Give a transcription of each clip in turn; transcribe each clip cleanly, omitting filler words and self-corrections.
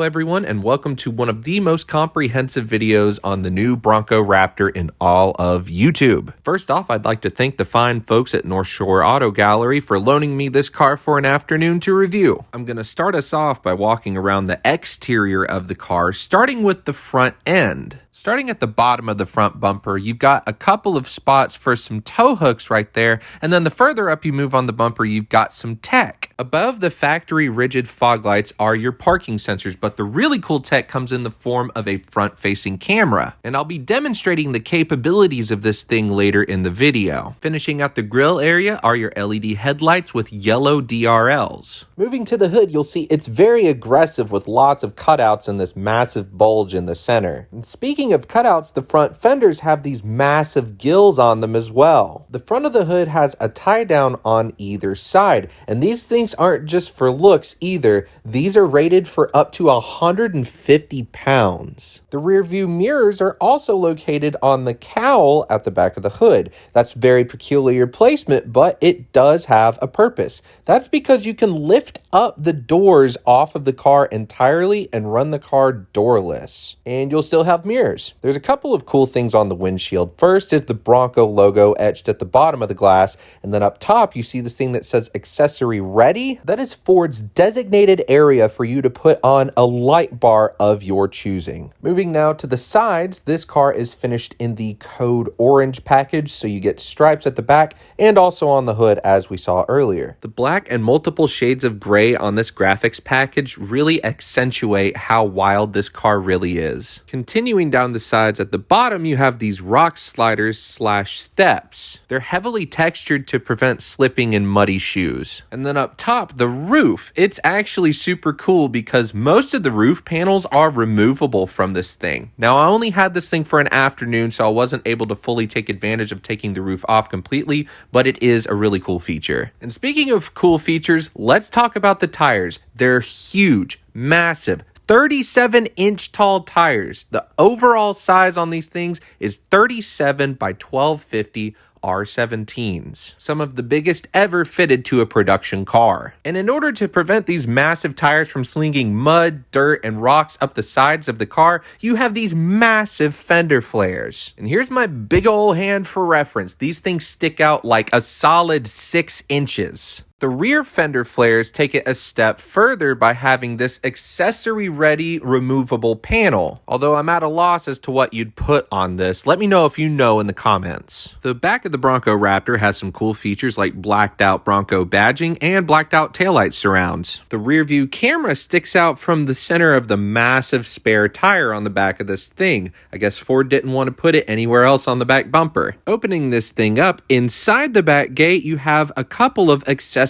everyone, and welcome to one of the most comprehensive videos on the new Bronco Raptor in all of YouTube. First off, I'd like to thank the fine folks at North Shore Auto Gallery for loaning me this car for an afternoon to review. I'm going to start us off by walking around the exterior of the car, starting with the front end. Starting at the bottom of the front bumper, you've got a couple of spots for some tow hooks right there, and then the further up you move on the bumper, you've got some tech. Above the factory rigid fog lights are your parking sensors, but the really cool tech comes in the form of a front-facing camera, and I'll be demonstrating the capabilities of this thing later in the video. Finishing out the grille area are your LED headlights with yellow DRLs. Moving to the hood, you'll see it's very aggressive with lots of cutouts and this massive bulge in the center. And speaking of cutouts, the front fenders have these massive gills on them as well. The front of the hood has a tie down on either side, and these things aren't just for looks either. These are rated for up to 150 pounds. The rear view mirrors are also located on the cowl at the back of the hood. That's very peculiar placement, but it does have a purpose. That's because you can lift up the doors off of the car entirely and run the car doorless, and you'll still have mirrors. There's a couple of cool things on the windshield. First is the Bronco logo etched at the bottom of the glass, and then up top you see this thing that says accessory ready. That is Ford's designated area for you to put on a light bar of your choosing. Moving now to the sides, this car is finished in the code orange package, so you get stripes at the back and also on the hood as we saw earlier. The black and multiple shades of gray on this graphics package really accentuate how wild this car really is. Continuing down the sides, at the bottom you have these rock sliders slash steps. They're heavily textured to prevent slipping in muddy shoes. And then up top, the roof. It's actually super cool because most of the roof panels are removable from this thing. Now, I only had this thing for an afternoon, so I wasn't able to fully take advantage of taking the roof off completely, but it is a really cool feature. And speaking of cool features, let's talk about the tires. They're huge, massive, 37-inch tall tires. The overall size on these things is 37 by 1250 R17s, some of the biggest ever fitted to a production car. And in order to prevent these massive tires from slinging mud, dirt, and rocks up the sides of the car, you have these massive fender flares. And here's my big old hand for reference. These things stick out like a solid 6 inches. The rear fender flares take it a step further by having this accessory-ready removable panel. Although I'm at a loss as to what you'd put on this, let me know if you know in the comments. The back of the Bronco Raptor has some cool features like blacked out Bronco badging and blacked out taillight surrounds. The rear view camera sticks out from the center of the massive spare tire on the back of this thing. I guess Ford didn't want to put it anywhere else on the back bumper. Opening this thing up, inside the back gate you have a couple of accessory-ready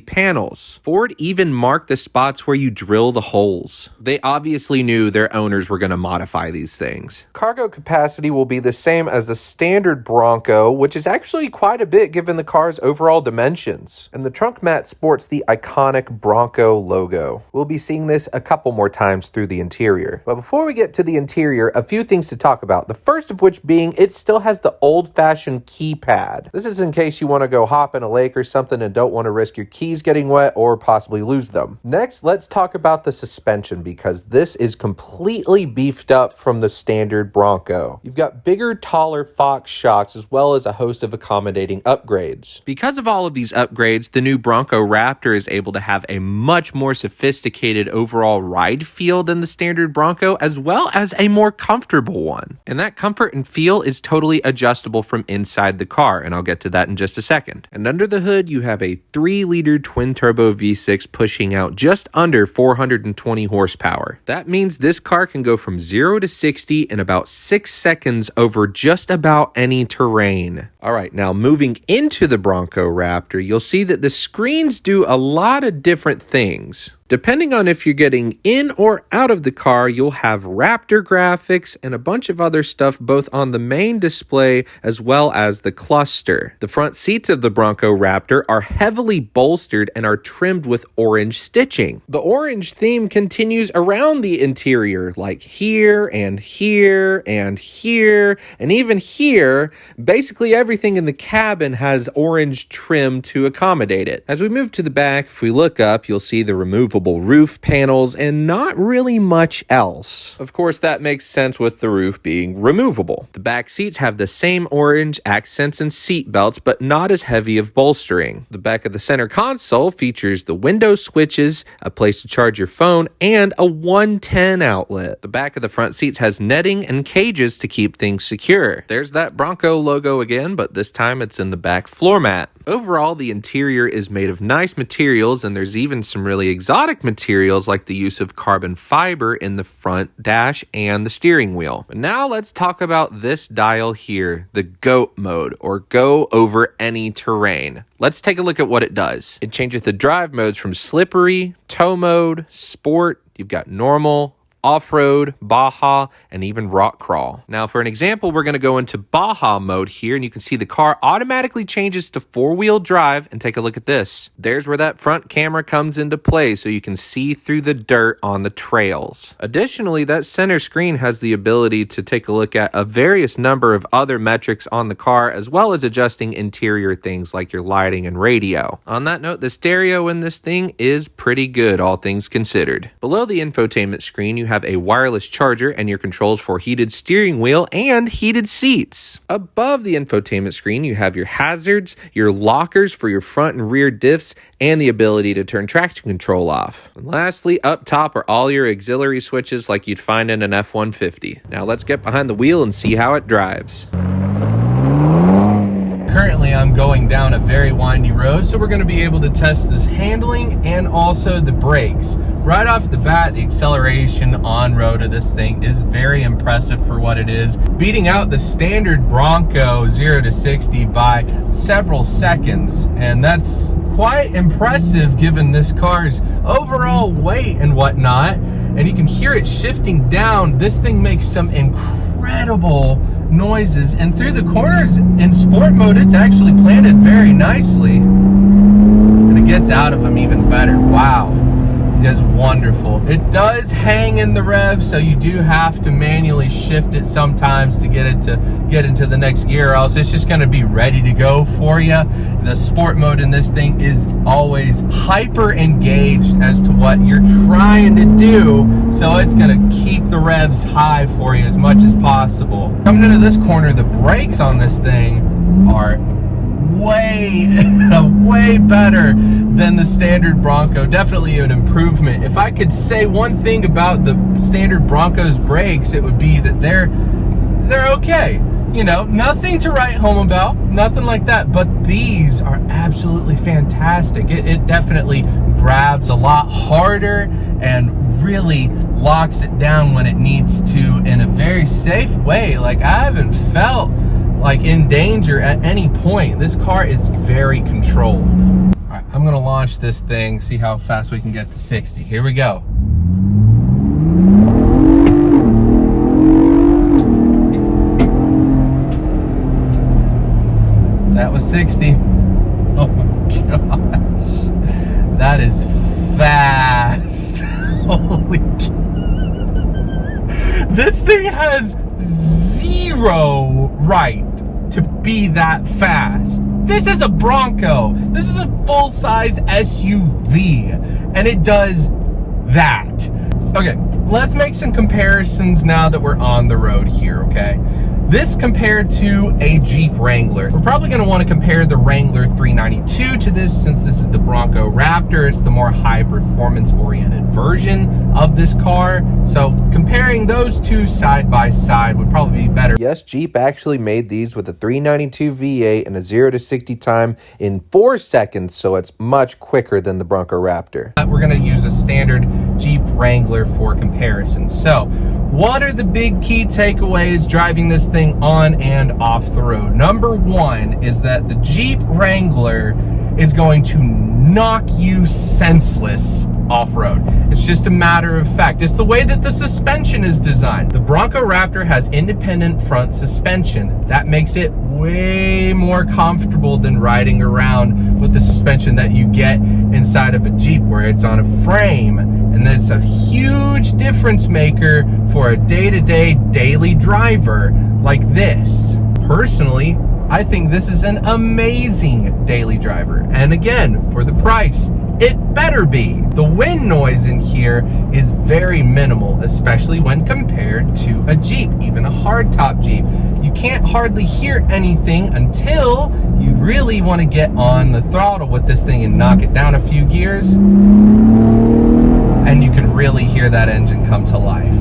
panels. Ford even marked the spots where you drill the holes. They obviously knew their owners were going to modify these things. Cargo capacity will be the same as the standard Bronco, which is actually quite a bit given the car's overall dimensions. And the trunk mat sports the iconic Bronco logo. We'll be seeing this a couple more times through the interior. But before we get to the interior, a few things to talk about. The first of which being it still has the old-fashioned keypad. This is in case you want to go hop in a lake or something and don't want to risk your keys getting wet or possibly lose them. Next, let's talk about the suspension because this is completely beefed up from the standard Bronco. You've got bigger, taller Fox shocks as well as a host of accommodating upgrades. Because of all of these upgrades, the new Bronco Raptor is able to have a much more sophisticated overall ride feel than the standard Bronco as well as a more comfortable one. And that comfort and feel is totally adjustable from inside the car, and I'll get to that in just a second. And under the hood, you have a 3-liter twin-turbo V6 pushing out just under 420 horsepower. That means this car can go from 0 to 60 in about 6 seconds over just about any terrain. All right, now moving into the Bronco Raptor, you'll see that the screens do a lot of different things. Depending on if you're getting in or out of the car, you'll have Raptor graphics and a bunch of other stuff both on the main display as well as the cluster. The front seats of the Bronco Raptor are heavily bolstered and are trimmed with orange stitching. The orange theme continues around the interior, like here and here and here and even here. Basically everything in the cabin has orange trim to accommodate it. As we move to the back, if we look up, you'll see the removable removable roof panels, and not really much else. Of course, that makes sense with the roof being removable. The back seats have the same orange accents and seat belts, but not as heavy of bolstering. The back of the center console features the window switches, a place to charge your phone, and a 110 outlet. The back of the front seats has netting and cages to keep things secure. There's that Bronco logo again, but this time it's in the back floor mat. Overall, the interior is made of nice materials, and there's even some really exotic materials like the use of carbon fiber in the front dash and the steering wheel. But now let's talk about this dial here, the GOAT mode, or go over any terrain. Let's take a look at what it does. It changes the drive modes from slippery, tow mode, sport, you've got normal, off-road, Baja, and even rock crawl. Now for an example, we're going to go into Baja mode here, and you can see the car automatically changes to four-wheel drive, and take a look at this. There's where that front camera comes into play, so you can see through the dirt on the trails. Additionally, that center screen has the ability to take a look at a various number of other metrics on the car, as well as adjusting interior things like your lighting and radio. On that note, the stereo in this thing is pretty good, all things considered. Below the infotainment screen, you have a wireless charger and your controls for heated steering wheel and heated seats. Above the infotainment screen, you have your hazards, your lockers for your front and rear diffs, and the ability to turn traction control off. And lastly, up top are all your auxiliary switches like you'd find in an F-150. Now let's get behind the wheel and see how it drives. Currently, I'm going down a very windy road, so we're going to be able to test this handling and also the brakes. Right off the bat, the acceleration on road of this thing is very impressive for what it is, beating out the standard Bronco 0 to 60 by several seconds, and that's quite impressive given this car's overall weight and whatnot. And you can hear it shifting down. This thing makes some incredible noises, and through the corners in sport mode, it's actually planted very nicely, and it gets out of them even better. Wow, it is wonderful. It does hang in the rev, so you do have to manually shift it sometimes to get it to get into the next gear, or else it's just going to be ready to go for you. The sport mode in this thing is always hyper engaged as to what you're trying to do, so it's going to keep the revs high for you as much as possible. Coming into this corner, the brakes on this thing are way better than the standard Bronco. Definitely an improvement. If I could say one thing about the standard Bronco's brakes, it would be that they're okay. You know, nothing to write home about, nothing like that, but these are absolutely fantastic. It definitely grabs a lot harder and really locks it down when it needs to in a very safe way. Like, I haven't felt like in danger at any point. This car is very controlled. All right, I'm gonna launch this thing, see how fast we can get to 60. Here we go. That was 60. Oh my gosh. That is fast. Holy cow. This thing has zero right to be that fast. This is a Bronco. This is a full-size SUV, and it does that. Okay, let's make some comparisons now that we're on the road here, okay? This compared to a Jeep Wrangler. We're probably going to want to compare the Wrangler 392 to this, since this is the Bronco Raptor. It's the more high performance oriented version of this car. So comparing those two side by side would probably be better. Yes, Jeep actually made these with a 392 V8 and a 0 to 60 time in 4 seconds, so it's much quicker than the Bronco Raptor. We're going to use a standard Jeep Wrangler for comparison. So what are the big key takeaways driving this thing on and off the road? Number one is that the Jeep Wrangler is going to knock you senseless off-road. It's just a matter of fact. It's the way that the suspension is designed. The Bronco Raptor has independent front suspension. That makes it way more comfortable than riding around with the suspension that you get inside of a Jeep, where it's on a frame, and that's a huge difference maker for a day-to-day daily driver like this. Personally, I think this is an amazing daily driver, and again, for the price, It better be. The wind noise in here is very minimal, especially when compared to a Jeep, even a hardtop Jeep. You can't hardly hear anything until you really want to get on the throttle with this thing and knock it down a few gears, and you can really hear that engine come to life.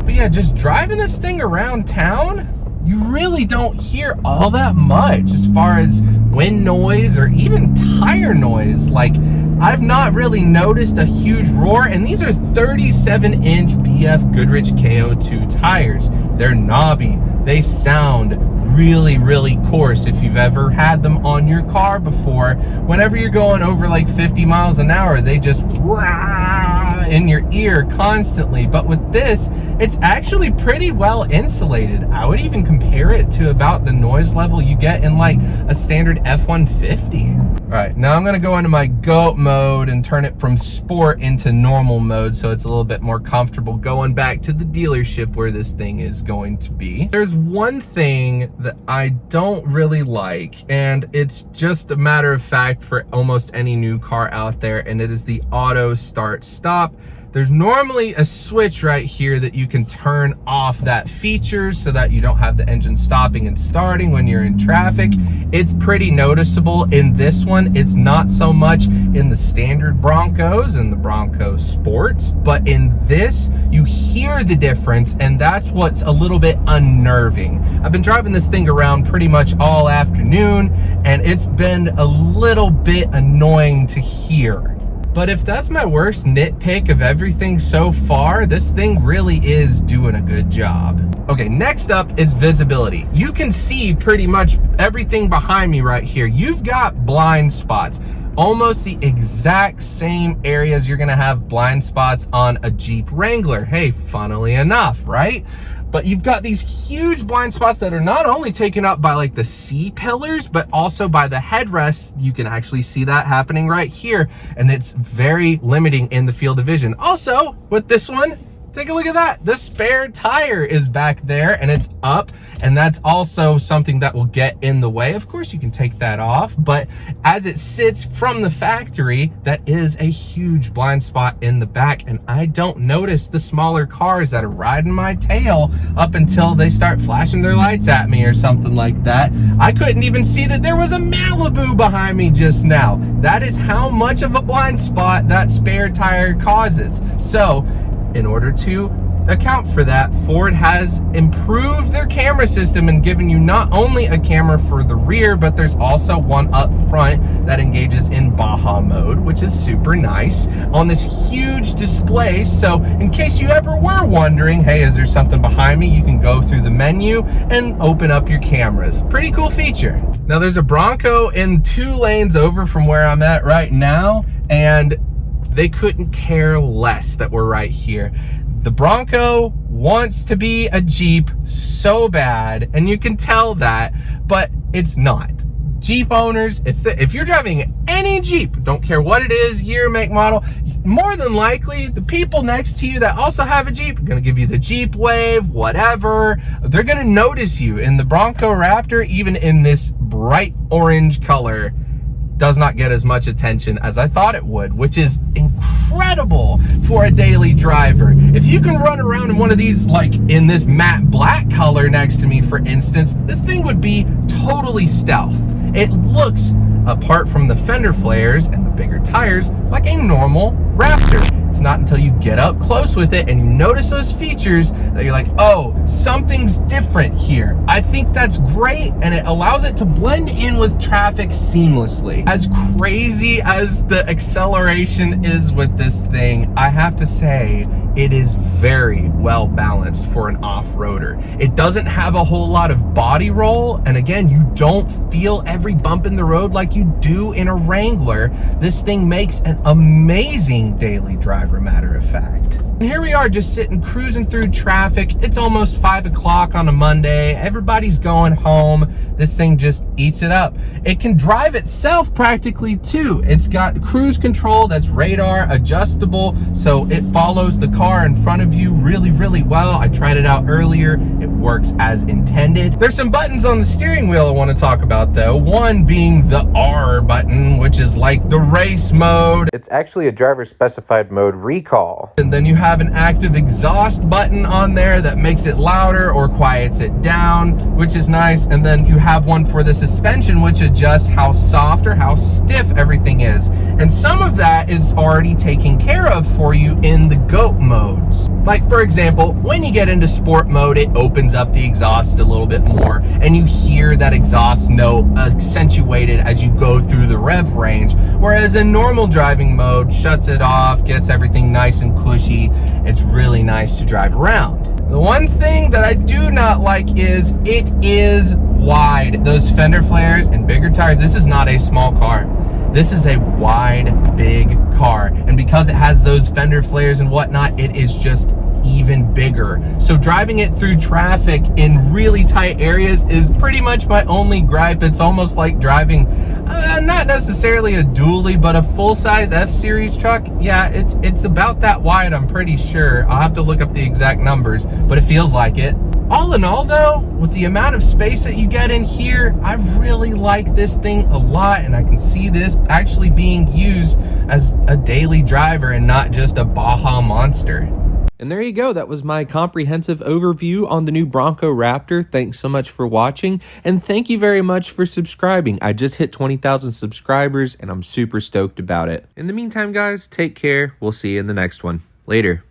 But yeah, just driving this thing around town, you really don't hear all that much as far as wind noise or even tire noise. Like, I've not really noticed a huge roar, and these are 37-inch BF Goodrich KO2 tires. They're knobby. They sound really, really coarse. If you've ever had them on your car before, whenever you're going over like 50 miles an hour, they just rah in your ear constantly. But with this, it's actually pretty well insulated. I would even compare it to about the noise level you get in like a standard F-150. All right, now I'm gonna go into my GOAT mode and turn it from sport into normal mode so it's a little bit more comfortable going back to the dealership where this thing is going to be. There's one thing that I don't really like, and it's just a matter of fact for almost any new car out there, and it is the auto start stop. There's normally a switch right here that you can turn off that feature so that you don't have the engine stopping and starting when you're in traffic. It's pretty noticeable in this one. It's not so much in the standard Broncos and the Bronco Sports, but in this, you hear the difference, and that's what's a little bit unnerving. I've been driving this thing around pretty much all afternoon, and it's been a little bit annoying to hear. But if that's my worst nitpick of everything so far, this thing really is doing a good job. Okay, next up is visibility. You can see pretty much everything behind me right here. You've got blind spots. Almost the exact same areas you're gonna have blind spots on a Jeep Wrangler. Hey, funnily enough, right? But you've got these huge blind spots that are not only taken up by like the C-pillars, but also by the headrests. You can actually see that happening right here, and it's very limiting in the field of vision. Also, with this one, take a look at that. The spare tire is back there and it's up, and that's also something that will get in the way. Of course, you can take that off, but as it sits from the factory, that is a huge blind spot in the back, and I don't notice the smaller cars that are riding my tail up until they start flashing their lights at me or something like that. I couldn't even see that there was a Malibu behind me just now. That is how much of a blind spot that spare tire causes. So, in order to account for that, Ford has improved their camera system and given you not only a camera for the rear, but there's also one up front that engages in Baja mode, which is super nice on this huge display. So in case you ever were wondering, hey, is there something behind me? You can go through the menu and open up your cameras. Pretty cool feature. Now there's a Bronco in 2 lanes over from where I'm at right now, and they couldn't care less that we're right here. The Bronco wants to be a Jeep so bad, and you can tell that, but it's not. Jeep owners, if you're driving any Jeep, don't care what it is, year, make, model, more than likely the people next to you that also have a Jeep are gonna give you the Jeep wave, whatever. They're gonna notice you. In the Bronco Raptor, even in this bright orange color, does not get as much attention as I thought it would, which is incredible for a daily driver. If you can run around in one of these, like in this matte black color next to me, for instance, this thing would be totally stealth. It looks, apart from the fender flares and the bigger tires, like a normal Raptor. It's not until you get up close with it and you notice those features that you're like, oh, something's different here. I think that's great, and it allows it to blend in with traffic seamlessly. As crazy as the acceleration is with this thing, I have to say, it is very well balanced for an off-roader. It doesn't have a whole lot of body roll, and again, you don't feel every bump in the road like you do in a Wrangler. This thing makes an amazing daily driver, matter of fact. And here we are, just sitting, cruising through traffic. It's almost 5 o'clock on a Monday. Everybody's going home. This thing just eats it up. It can drive itself practically too. It's got cruise control that's radar adjustable, so it follows the car in front of you really, really well. I tried it out earlier. It works as intended. There's some buttons on the steering wheel I want to talk about though. One being the R button, which is like the race mode. It's actually a driver specified mode recall. And then you have an active exhaust button on there that makes it louder or quiets it down, which is nice. And then you have one for the suspension, which adjusts how soft or how stiff everything is. And some of that is already taken care of for you in the GOAT modes. Like for example, when you get into sport mode, it opens up the exhaust a little bit more and you hear that exhaust note accentuated as you go through the rev range. Whereas in normal driving mode, shuts it off, gets everything nice and cushy. It's really nice to drive around. The one thing that I do not like is it is wide. Those fender flares and bigger tires, this is not a small car. This is a wide, big car. And because it has those fender flares and whatnot, it is just even bigger. So driving it through traffic in really tight areas is pretty much my only gripe. It's almost like driving, not necessarily a dually, but a full-size F-Series truck. Yeah, it's about that wide, I'm pretty sure. I'll have to look up the exact numbers, but it feels like it. All in all though, with the amount of space that you get in here, I really like this thing a lot, and I can see this actually being used as a daily driver and not just a Baja monster. And there you go. That was my comprehensive overview on the new Bronco Raptor. Thanks so much for watching, and thank you very much for subscribing. I just hit 20,000 subscribers, and I'm super stoked about it. In the meantime, guys, take care. We'll see you in the next one. Later.